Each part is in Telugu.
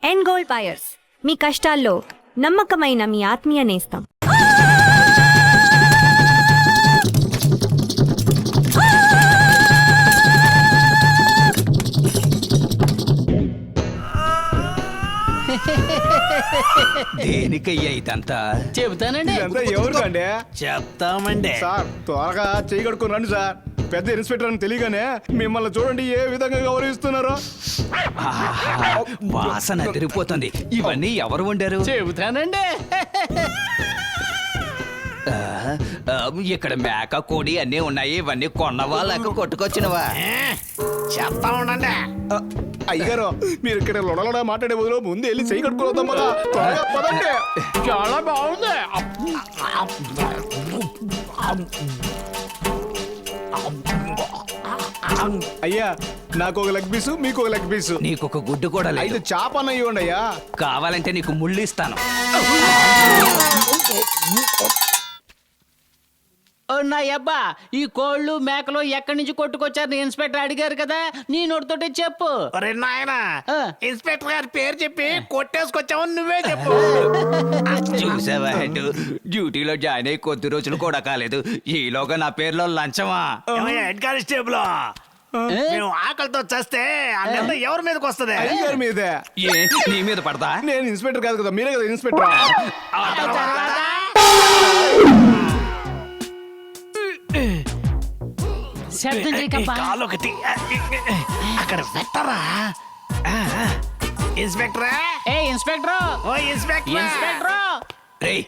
ఎండ్ గోల్డ్ బయర్స్, మీ కష్టాల్లో నమ్మకమైన మీ ఆత్మీయ నేస్తం. దేనికయ్యా ఇదంతా? చెబుతానండి. ఎవరికండి? చెప్తామండి సార్ త్వరగా చేయి కడుక్కొని రండి సార్. పెద్ద ఇన్స్పెక్టర్ అని తెలియగానే మిమ్మల్ని చూడండి ఏ విధంగా గౌరవిస్తున్నారో. వాసన తిరిగిపోతుంది. ఇవన్నీ ఎవరు వండారు? చెబుతానండి. ఇక్కడ మేక కోడి అన్నీ ఉన్నాయి. ఇవన్నీ కొన్నవా లేక కొట్టుకొచ్చినవా? చెప్తా ఉండండి. అయ్యారు మీరు ఇక్కడ లొడలొడ మాట్లాడే బదులు ముందు వెళ్ళి చేయి కడుక్కొని వద్దాం కదా. త్వరగా పదండి. చాలా బాగుంది. అయ్యా నాకు ఒక లెగ్ పీసు, మీకు ఒక లెగ్ పీసు. నీకు ఒక గుడ్డు కూడా లేదు. ఐదు చేప అన్న ఇవ్వండి అయ్యా. కావాలంటే నీకు ముళ్ళు ఇస్తాను. నా అబ్బా, ఈ కోళ్ళు మేకలు ఎక్కడి నుంచి కొట్టుకొచ్చారు ఇన్స్పెక్టర్ అడిగారు కదా, నీ నోటితోటే చెప్పు. నాయనా, ఇన్స్పెక్టర్ గారి పేరు చెప్పి కొట్టేసుకొచ్చావని నువ్వే చెప్పు. చూసావా హెడ్, డ్యూటీలో జాయిన్ అయ్యి కొద్ది రోజులు కూడా కాలేదు, ఈలోగా నా పేరులో లంచమా? హెడ్ కానిస్టేబుల్, మేము ఆకలితో చేస్తే ఆ నింద ఎవరి మీదకి వస్తుంది? అయ్యారు మీదే. ఏ నీ మీద పడతా? నేను ఇన్స్పెక్టర్ కాదు కదా, మీరే కదా ఇన్స్పెక్టర్. శబ్దం చేయకబ్బా. కాలు ఒకటి అక్కడ పెట్టరా. ఇన్స్పెక్టరా, ఏ ఇన్స్పెక్టర్, ఓ ఇన్స్పెక్టర్, ఇన్స్పెక్టర్ రేయ్,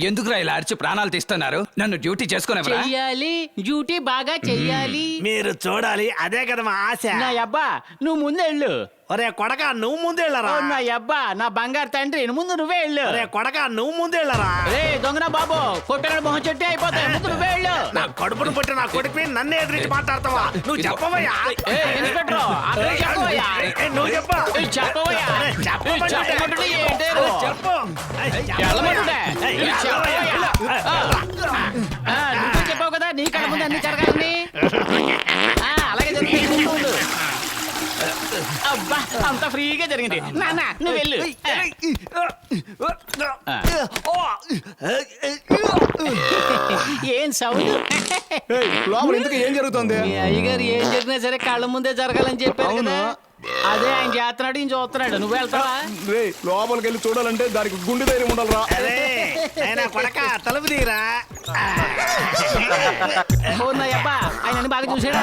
ఎందుకురా ఇలా అరిచి ప్రాణాలు తీస్తున్నారు? నన్ను డ్యూటీ చేసుకునేవరా? చెయ్యాలి, డ్యూటీ బాగా చెయ్యాలి. మీరు చూడాలి, అదే కదా మా ఆశ. నా అబ్బా, నువ్వు ముందు వెళ్ళు. ఒరే కొడక, నువ్వు ముందెళ్ళరా. నా అబ్బా, నా బంగారు తండ్రి, ముందు నువ్వే వెళ్ళు. ఒరే కొడక, నువ్వు ముందెళ్ళరా. రే దొంగన బాబు, కొట్టగడ మొహం చెట్టు అయిపోతాయి, ముందు నువ్వే వెళ్ళు. నా కడుపును పుట్టి నా కొడుకు నన్నే ఎదిరించి మాట్లాడతావా? నువ్వు చెప్పవయ్యా. ఏ ఇన్స్పెక్టర్, అక్కడ చెప్పవయ్యా. నువ్వు చెప్పా. చెప్పవయ్యా. చెప్పమంటుంటే ఏంటి? చెప్పు. వెళ్ళమంటుంటే చెప్పవయ్యా. నువ్వే చెప్పావు కదా, నీ కళ్ళ ముందు అన్ని జరగాలని. అలాగే జరిగింది. అబ్బా, అంత ఫ్రీగా జరిగింది. నాన్న నువ్వు వెళ్ళు. ఏం సౌండ్? లోపల ఇంతకు ఏం జరుగుతుంది? మీ అయ్యగారు ఏం జరిగినా సరే కళ్ళ ముందే జరగాలని చెప్పారు కదా, అదే ఆయన చేస్తున్నాడు, ఈయన చూస్తున్నాడు. నువ్వు వెళ్తావా? రే లోపలికి వెళ్ళి చూడాలంటే దానికి గుండె ధైర్యం ఉండాలరా. కొడక, తలుపు తీరా. అబ్బా, ఆయన బాగా చూసాడు.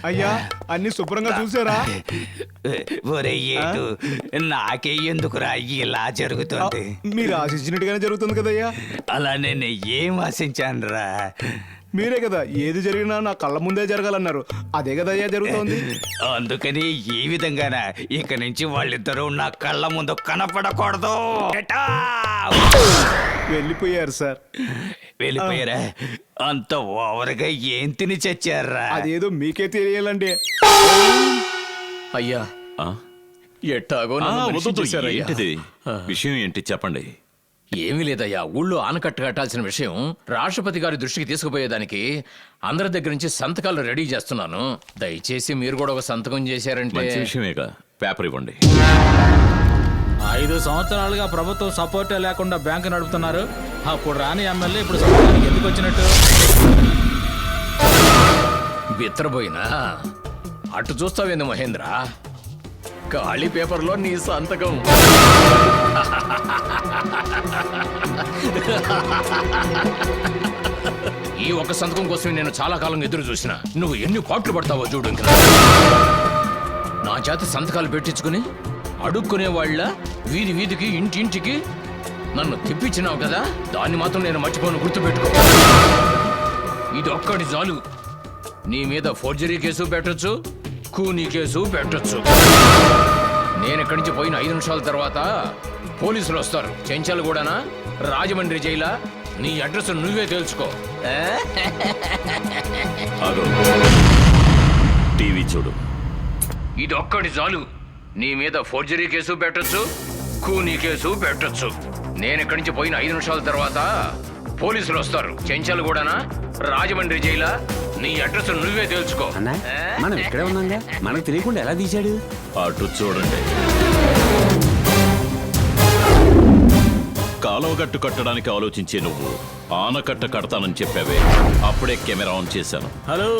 అయ్యా అన్ని శుభ్రంగా చూసారా? ఒరే ఏటు, నాకే ఎందుకురా ఇలా జరుగుతుంది? మీరు ఆశించినట్టుగానే జరుగుతుంది కదయ్యా. అలా నేను ఏం ఆశించానురా? మీరే కదా ఏది జరిగినా నా కళ్ళ ముందే జరగాలన్నారు, అదే కదయ్యా జరుగుతోంది. అందుకని ఈ విధంగానా ఇక నుంచి వాళ్ళిద్దరూ నా కళ్ళ ముందు కనపడకూడదు. వెళ్ళిపోయారు సార్. వెళ్ళిపోయారా? అంత ఓవర్గా ఏం తిని చచ్చారా? అదేదో మీకే తెలియాలండి. అయ్యా ఎట్టాగో నన్ను మనిషి చేశారయ్యా. ఏంటిది విషయం? ఏంటి చెప్పండి. ఏమీ లేదయ్యా, ఊళ్ళో ఆనకట్ట కట్టాల్సిన విషయం రాష్ట్రపతి గారి దృష్టికి తీసుకుపోయేదానికి అందరి దగ్గర నుంచి సంతకాలు రెడీ చేస్తున్నాను. దయచేసి మీరు కూడా ఒక సంతకం చేశారంటే. మంచి విషయమేగా, పేపర్ ఇవ్వండి. 5 సంవత్సరాలుగా ప్రభుత్వం సపోర్టే లేకుండా బ్యాంకు నడుపుతున్నారు. అప్పుడు రాని ఎమ్మెల్యే ఇప్పుడు సంతకానికి ఎందుకు వచ్చినట్టు? బిత్రపోయినా అటు చూస్తావేంది మహేంద్ర? ఖాళీ పేపర్లో నీ సంతకం. ఈ ఒక్క సంతకం కోసమే నేను చాలా కాలం ఎదురు చూసిన. నువ్వు ఎన్ని పాటలు పడతావో చూడు. ఇంకా నా చేత సంతకాలు పెట్టించుకుని అడుక్కునే వాళ్ళ వీధి వీధికి ఇంటింటికి నన్ను తెప్పించినావు కదా, దాన్ని మాత్రం నేను మర్చిపోను, గుర్తుపెట్టుకో. ఇది ఒక్కటి చాలు. నీ మీద ఫోర్జరీ కేసు పెట్టొచ్చు, కూనీ కేసు పెట్టొచ్చు. నేను ఇక్కడి నుంచి పోయిన 5 నిమిషాల తర్వాత పోలీసులు వస్తారు. చెంచాలు కూడానా, రాజమండ్రి జైలా, నీ అడ్రస్ నువ్వే తెలుసుకో. టీవీ చూడు. ఇది ఒక్కటి చాలు. నీ మీద ఫోర్జరీ కేసు పెట్టొచ్చు, కూనీ కేసు పెట్టొచ్చు. నేను ఇక్కడి నుంచి పోయిన 5 నిమిషాల తర్వాత పోలీసులు వస్తారు. చెంచాలు కూడానా రాజమండ్రి జైలా. నీ అడ్రస్ నువ్వే తెలుసుకో. అన్నా మనం ఇక్కడే ఉన్నాంగా, మనకు తెలియకుండా ఎలా తీశాడు? అటు చూడండి. కాలువగట్టు కట్టడానికి ఆలోచించే నువ్వు ఆనకట్ట కడతానని చెప్పావే, అప్పుడే కెమెరా ఆన్ చేశాను. హలో,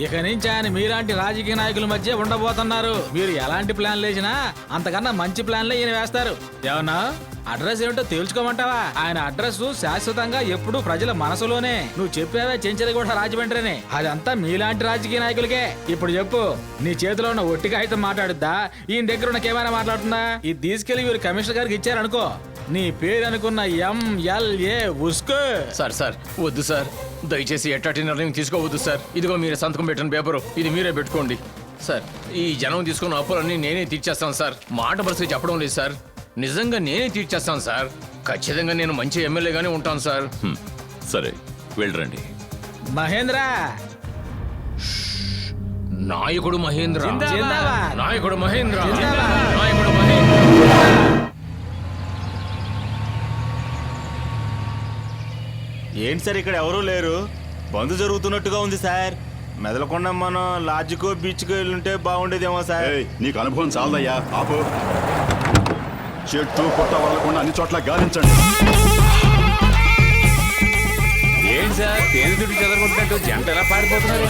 ఇక నుంచి ఆయన మీలాంటి రాజకీయ నాయకుల మధ్య ఉండబోతున్నారు. మీరు ఎలాంటి ప్లాన్లు వేసినా అంతకన్నా మంచి ప్లాన్లే ఈయన వేస్తారు. ఏమన్నా అడ్రస్ ఏమిటో తేల్చుకోమంటావా? ఆయన అడ్రస్ శాశ్వతంగా ఎప్పుడు ప్రజల మనసులోనే. నువ్వు చెప్పావే చెంచలి కూడా రాజమండ్రిని, అదంతా మీలాంటి రాజకీయ నాయకులకే. ఇప్పుడు చెప్పు, నీ చేతిలో ఉన్న ఒట్టిగా అయితే మాట్లాడుద్దా, ఈయన దగ్గర ఉన్న కెమెరా మాట్లాడుతుందా? ఇది తీసుకెళ్లి వీరు కమిషనర్ గారికి ఇచ్చారనుకో, నీ పేరు అనుకున్న MLA ఉస్కో. సార్ వద్దు సార్, దయచేసి ఎట్లాంటి నిర్ణయం తీసుకోవద్దు సార్. ఇదిగో మీరు సంతకం పెట్టిన పేపరు, ఇది మీరే పెట్టుకోండి సార్. ఈ జనం తీసుకున్న అప్పులన్నీ నేనే తీర్చేస్తాను సార్. మాట పరిస్థితి చెప్పడం లేదు సార్, నిజంగా నేనే తీర్చేస్తాను సార్. ఖచ్చితంగా నేను మంచి ఎమ్మెల్యేగానే ఉంటాను సార్. సరే వెళ్ళరండి. మహేంద్ర, నాయకుడు మహేంద్ర, జిందాబాద్. నాయకుడు మహేంద్ర, జిందాబాద్. నాయకుడు మహేంద్ర. ఏంటి సార్ ఇక్కడ ఎవరూ లేరు? బంద్ జరుగుతున్నట్టుగా ఉంది సార్. మెదలకుండా మనం లాడ్జ్కో బీచ్కో వెళ్ళుంటే బాగుండేదేమో సార్. నీకు అనుభవం చాలదయ్యా, ఆపు. చెట్టు పుట్ట వదలకుండా అన్ని చోట్ల గాలించండి. ఏంటి సార్ తేనె దుడ్డు చెదరగొట్టినట్టు జంట ఎలా పారిపోతున్నారు?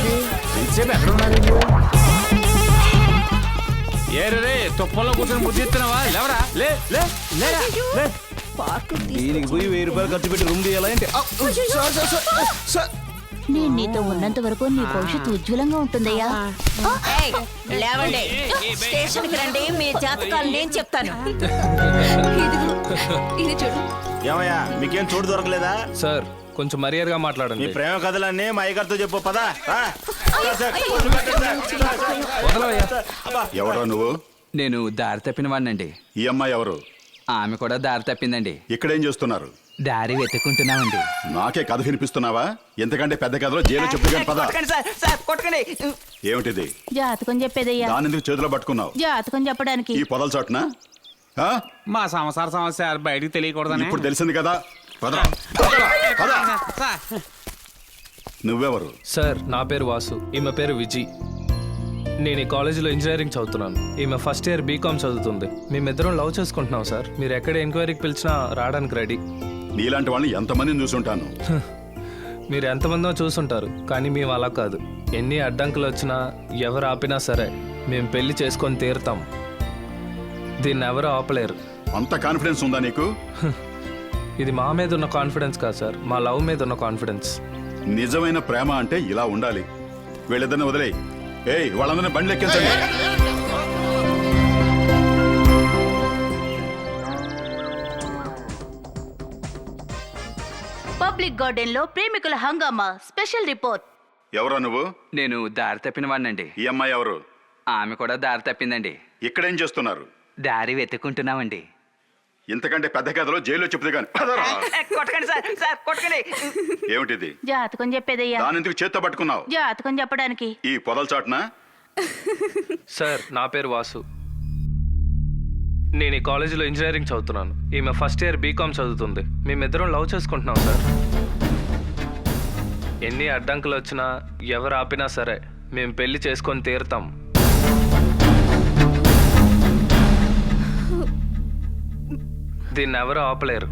ఇంతసేపు ఎక్కడ ఉన్నారు? ఏరే తుప్పల్లో కూర్చొని ముద్దిస్తున్నావా? లేవరా, లే లే లేరా, లే. దీనికి పోయి 1000 రూపాయలు ఖర్చు పెట్టి రూమ్ తీయాలంటే నేను నీతో ఉన్నంత వరకు నీ భవిష్యత్తు ఉజ్వలంగా ఉంటుందయ్యా. లేవండి, స్టేషన్ కి రండి, మీ జాతకాలు నేను చెప్తాను. ఇది చూడు. ఏమయ్యా మీకేం చోటు దొరకలేదా? సార్ కొంచెం మర్యాదగా మీ మాట్లాడండి. ప్రేమ కథలన్నీ మా అయ్యగారితో చెప్పు పదా. ఎవరా నువ్వు? నేను దారి తప్పిన వాడినండి. ఈ అమ్మాయి ఎవరు? ఆమె కూడా దారి తప్పిందండి. ఇక్కడేం చేస్తున్నారు? దారి వెతుక్కుంటున్నామండి. నాకే కథ వినిపిస్తున్నావా? ఎంతకంటే పెద్ద కథలో జైలు చెప్తే పద. ఏమిటిది? జాతకం చెప్పేదయ్యా. దాని ఎందుకు చేతిలో పట్టుకున్నావు? జాతకం చెప్పడానికి. ఈ పొదల చాటున మా సంసార సమస్య బయటికి తెలియకూడదని. ఇప్పుడు తెలిసింది కదా, పదరా, పదరా, పద. నువ్వెవరు? సార్ నా పేరు వాసు, ఈమె పేరు విజి. నేను ఈ కాలేజీలో ఇంజనీరింగ్ చదువుతున్నాను. ఈమె ఫస్ట్ ఇయర్ బీకామ్ చదువుతుంది. మేమిద్దరం లవ్ చేసుకుంటున్నాం సార్. మీరు ఎక్కడ ఎంక్వైరీకి పిలిచినా రావడానికి రెడీ. నీలాంటి వాళ్ళని ఎంతమందిని చూసుంటాను. మీరు ఎంతమందో చూసుంటారు, కానీ మేము అలా కాదు. ఎన్ని అడ్డంకులు వచ్చినా ఎవరు ఆపినా సరే మేము పెళ్లి చేసుకొని తీరుతాం. దీన్ని ఎవరు ఆపలేరు. అంత కాన్ఫిడెన్స్ ఉందా నీకు? ఇది మా మీద ఉన్న కాన్ఫిడెన్స్ కాదు సార్, మా లవ్ మీద ఉన్న కాన్ఫిడెన్స్. నిజమైన ప్రేమ అంటే ఇలా ఉండాలి. వీళ్ళిద్దరిని వదిలేయి. ఏయ్, వాళ్ళందరినీ బండి ఎక్కించండి. పబ్లిక్ గార్డెన్ లో ప్రేమికుల హంగామా స్పెషల్ రిపోర్ట్. ఎవరా నువ్వు? నేను దారి తప్పిన వాడినండి. ఈ అమ్మాయి ఎవరు? ఆమె కూడా దారి తప్పిందండి. ఇక్కడేం చేస్తున్నారు? దారి వెతుక్కుంటున్నామండి. ఇంతకంటే పెద్ద కథలో జైల్లో చెప్తే గాని పదరా. కొట్టకండి సార్, సార్ కొట్టకండి. ఏమిటిది? జాతకం చెప్పేదయ్యా. దాని ఎందుకు చేత్తో పట్టుకున్నావు? జాతకం చెప్పడానికి. ఈ పొదల చాటున. సార్ నా పేరు వాసు, నేను ఈ కాలేజీలో ఇంజనీరింగ్ చదువుతున్నాను. ఈమె ఫస్ట్ ఇయర్ బీకామ్ చదువుతుంది. మేమిద్దరం లవ్ చేసుకుంటున్నాం సార్. ఎన్ని అడ్డంకులు వచ్చినా ఎవరు ఆపినా సరే మేము పెళ్లి చేసుకొని తీరుతాం. దీన్ని ఎవరు ఆపలేరు.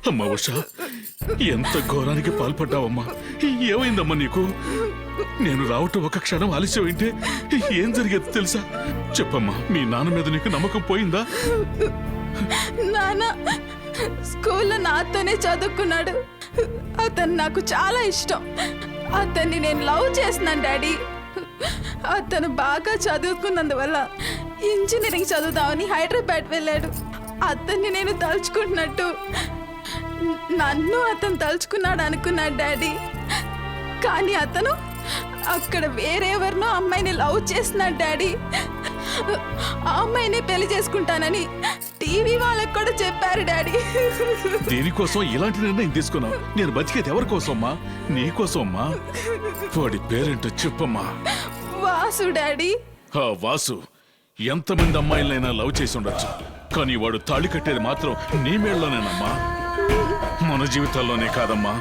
అమ్మా ఉషా, ఎంత ఘోరానికి పాల్పడ్డావమ్మా? ఏమైందమ్మా నీకు? నేను రావటం ఒక క్షణం ఆలస్యం అయితే ఏం జరిగేది తెలుసా? చెప్పమ్మా, మీ నాన్న మీద నీకు నమ్మకం పోయిందా? నాన్న స్కూల్లో నాతోనే చదువుకున్నాడు. అతను నాకు చాలా ఇష్టం. అతన్ని నేను లవ్ చేస్తున్నాను డాడీ. అతను బాగా చదువుకున్నందువల్ల ఇంజనీరింగ్ చదువుదామని హైదరాబాద్ వెళ్ళాడు. అతన్ని నేను తలుచుకుంటున్నట్టు నన్ను అతను తలుచుకున్నాడు అనుకున్నాడు డాడీ. కానీ అతను అక్కడ వేరెవరినో అమ్మాయిని లవ్ చేస్తున్నాడు డాడీ. ఆ అమ్మాయిని పెళ్లి చేసుకుంటానని టీవీ వాళ్ళకు కూడా చెప్పారు డాడీ. దేనికోసం ఇలాంటి నిర్ణయం తీసుకున్నావు? నేను బతికేది ఎవరి కోసమ్మా? నీ కోసమ్మా. వాడి పేరేంటో చెప్పమ్మా. వాసు డాడీ. ఆ వాసు ఎంతమంది అమ్మాయిలైనా లవ్ చేసి ఉండొచ్చు, కానీ వాడు తాళి కట్టేది మాత్రం నీ మేళ్ళలోనేనమ్మా. మన జీవితాల్లోనే కాదమ్మా,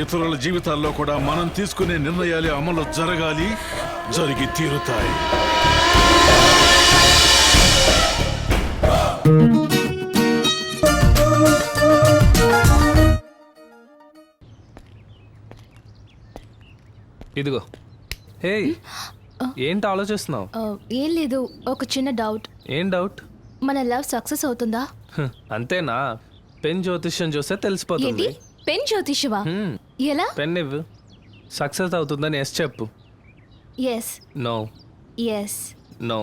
ఇతరుల జీవితాల్లో కూడా మనం తీసుకునే నిర్ణయాలు అమలు జరగాలి, జరిగి తీరుతాయి. ఇదిగో. హే, ఏంటి ఆలోచిస్తున్నావు? ఏం లేదు, ఒక చిన్న డౌట్. ఏం డౌట్? మన లవ్ సక్సెస్ అవుతుందా? అంతేనా? పెన్ జ్యోతిష్యం చూస్తే తెలిసిపోతుంది. పెన్ జ్యోతిషవా? ఎలా? పెన్ ఇవ్వు. సక్సెస్ అవుతుందని ఎస్ చెప్పు. Yes. No. Yes. No.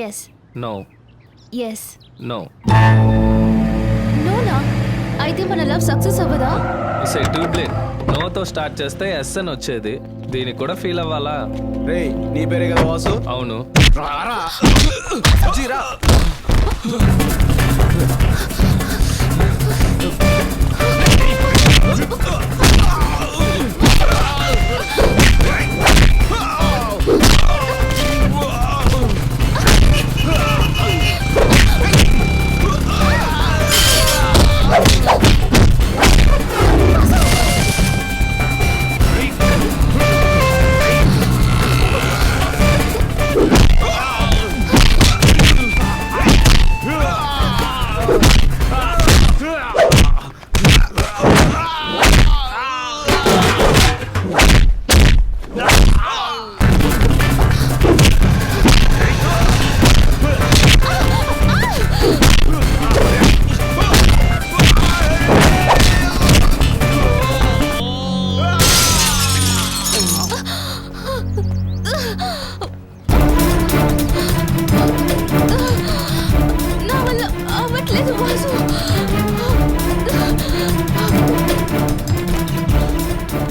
Yes. No. Yes. No. నోనా? అయితే మన లవ్ సక్సెస్ అవ్వదా? సెటిల్ నోతో స్టార్ట్ చేస్తే ఎస్ అని వచ్చేది. దీనికి కూడా ఫీల్ అవ్వాలా? రే, నీ పేరే కదా వాసు? అవును. రారా జీరా.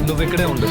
నువ్వు ఇక్కడే ఉండు.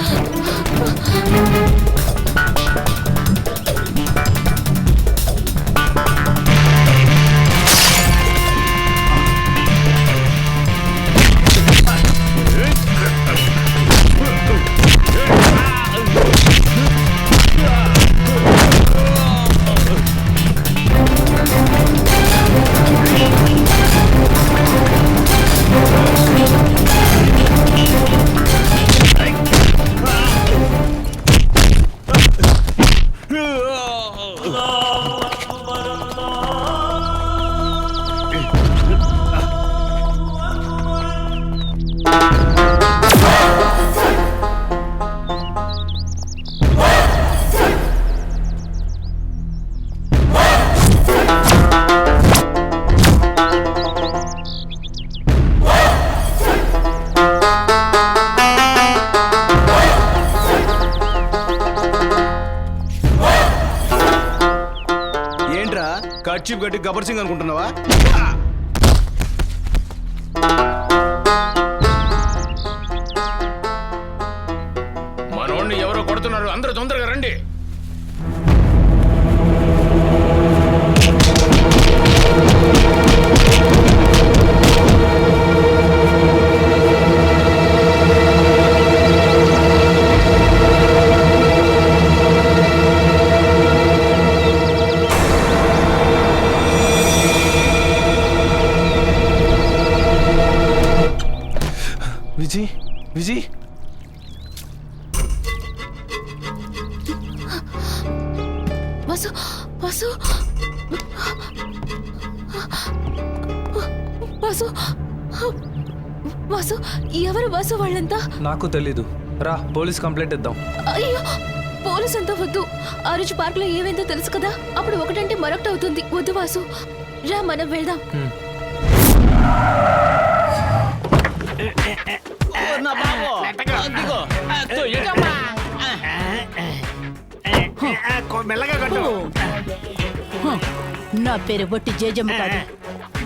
కర్చీఫ్ గట్టి గబ్బర్ సింగ్ అనుకుంటున్నావా? మనోడిని ఎవరో కొడుతున్నారు, అందరూ తొందరగా రండి. విజయ్, విజయ్, వాసు, వాసు, వాసు, వాసు, ఎవరు వాసు వాళ్ళంతా? నాకు తెలీదు. రా పోలీస్ కంప్లైంట్ ఇద్దాం. అయ్యో పోలీస్ అంతా వద్దు. ఆ రోజు పార్క్ లో ఏమైందో తెలుసు కదా, అప్పుడు ఒకటంటే మరొకటి అవుతుంది. వద్దు వాసు, రా మనం వెళ్దాం. నా బాబు, అదిగో, తొయ్యకమ్మా. మెల్లగా కట్టు. నా పేరు బొట్టి జేజమ్మ కాదు,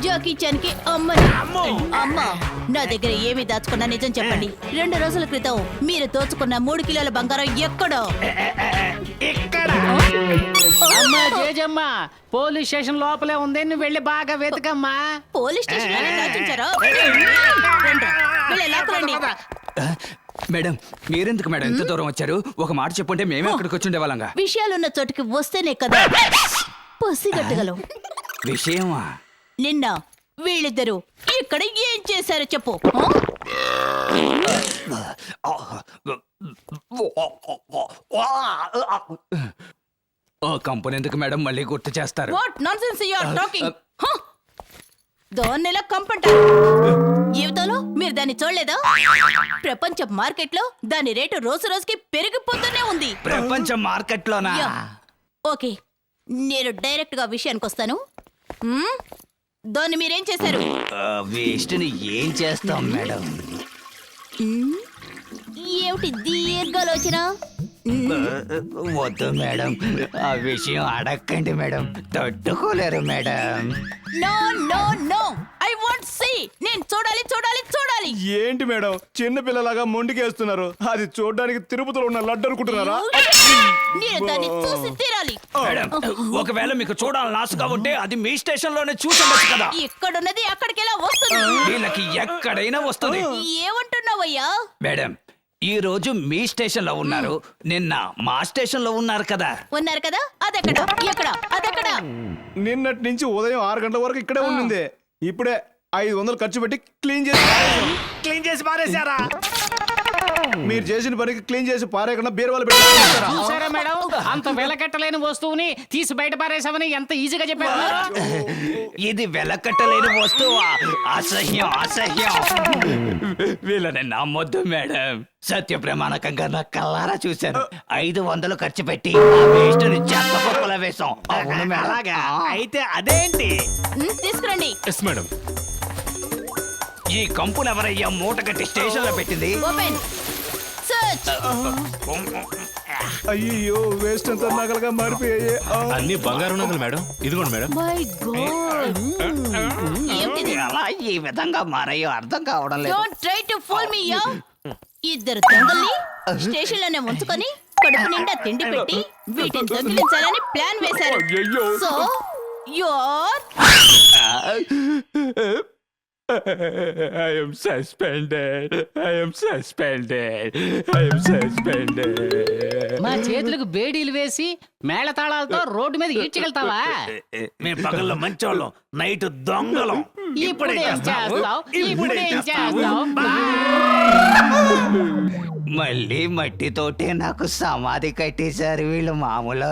జాకీ చాన్కి అమ్మని. అమ్మ, నా దగ్గర ఏమి దాచుకున్నా నిజం చెప్పండి. 2 రోజుల క్రితం మీరు దోచుకున్న 3 కిలోల బంగారం ఎక్కడో? అమ్మా జేజమ్మ, పోలీస్ స్టేషన్ లోపలే ఉంది, నువ్వు వెళ్ళి బాగా వెతకమ్మా. పోలీస్ స్టేషన్ దాచించారా? మేడం మీరెందుకు మేడం ఎంత దూరం వచ్చారు? ఒక మాట చెప్పుంటే మేమే అక్కడికి వచ్చి ఉండేవాళ్ళంగా. విషయాలున్న చోటుకి వస్తేనే కదా పసిగట్టగలవు. విషయమా? నిన్న వీళ్ళిద్దరూ ఇక్కడ ఏం చేశారో చెప్పు. ఓ కంపెనీ ఎందుకు మేడం మళ్ళీ గుర్తు చేస్తారు? What nonsense you are talking? దాన్నెలా కంపంటారు? జీవితంలో మీరు దాన్ని చూడలేదా? ప్రపంచ మార్కెట్ లో దాని రేటు రోజు రోజుకి పెరిగిపోతూనే ఉంది. ప్రపంచ మార్కెట్ లోనా? ఓకే, నేను డైరెక్ట్ గా విషయానికి వస్తాను. దాన్ని మీరేం చేశారు? వేస్ట్ ని ఏం చేస్తాం మేడం? ఏమిటి దీర్ఘాలోచన? వద్దు మేడం, ఆ విషయం అడగండి మేడం, తట్టుకోలేరు madam. No no no, I want see. నేను చూడాలి చూడాలి చూడాలి. ఏంటి మేడం చిన్న పిల్లలాగా మొండికేస్తున్నారు? అది చూడడానికి తిరుపతిలో ఉన్న లడ్డు అనుకుంటున్నారా? నేను దాన్ని చూసి తీరాలి. మేడం, ఒకవేళ మీకు చూడాలని ఆశగా ఉంటే అది మీ స్టేషన్ లోనే చూసొచ్చు కదా. ఇక్కడున్నది అక్కడికెలా వస్తుంది? వీళ్ళకి ఎక్కడైనా వస్తుంది. ఏమంటున్నావయ్యా? మేడం, ఈ రోజు మీ స్టేషన్ లో ఉన్నారు, నిన్న మా స్టేషన్ లో ఉన్నారు కదా. ఉన్నారు కదా, అదెక్కడ ఎక్కడ అదెక్కడ? నిన్నటి నుంచి ఉదయం 6 గంటల వరకు ఇక్కడే ఉండింది. ఇప్పుడే 500 ఖర్చు పెట్టి క్లీన్ చేసి పారేశారా? మీరు చేసిన పనికి క్లీన్ చేసి పారేయకుండా బీరువాలు పెట్టి చూసారా మేడం, అంత వెలకట్టలేని వస్తువుని తీసి బయట పారేసామని ఎంత ఈజీగా చెప్పారు. ఇది వెలకట్టలేని వస్తువా? అసహ్యం అసహ్యం. వీళ్ళని నమ్మొద్దు మేడం, సత్య ప్రమాణకంగా నా కల్లారా చూశాను. 500 ఖర్చు పెట్టి ఆ వేస్ట్ ని చెత్త కుప్పలో వేసాం. అవును మేడం. అలాగా అయితే అదేంటి? తీసుకురండి. Yes madam. ఈ కంపును ఎవరయ్యా మూట కట్టి స్టేషన్ లో పెట్టింది? Open search. అయ్యో వేస్ట్ అంతా నగలుగా మారిపోయాయి. అన్ని బంగారు నగలు మేడం. ఇదిగోండి మేడం. మై గాడ్, ఏంటిది? ఎలా ఈ విధంగా మారయ్యో అర్థం కావడం లేదు. Don't try to fool me yeah. ఇద్దరు దొంగల్ని స్టేషన్ లోనే ఉంచుకొని కడుపు నిండా తిండి పెట్టి వీటిని దొంగిలించాలని ప్లాన్ వేశారు. So you are I am suspended. I am suspended. I am suspended. మా చేతులకు బేడీలు వేసి మేళతాళాలతో రోడ్డు మీద ఈడ్చగలుగుతావా? మేము పగల్లో మంచోళ్ళం, నైట్ దొంగలం. ఇప్పుడేం చేస్తావు? ఇప్పుడేం చేస్తావు? మళ్ళీ మట్టితోటే నాకు సమాధి కట్టేశారు వీళ్ళు, మామూలు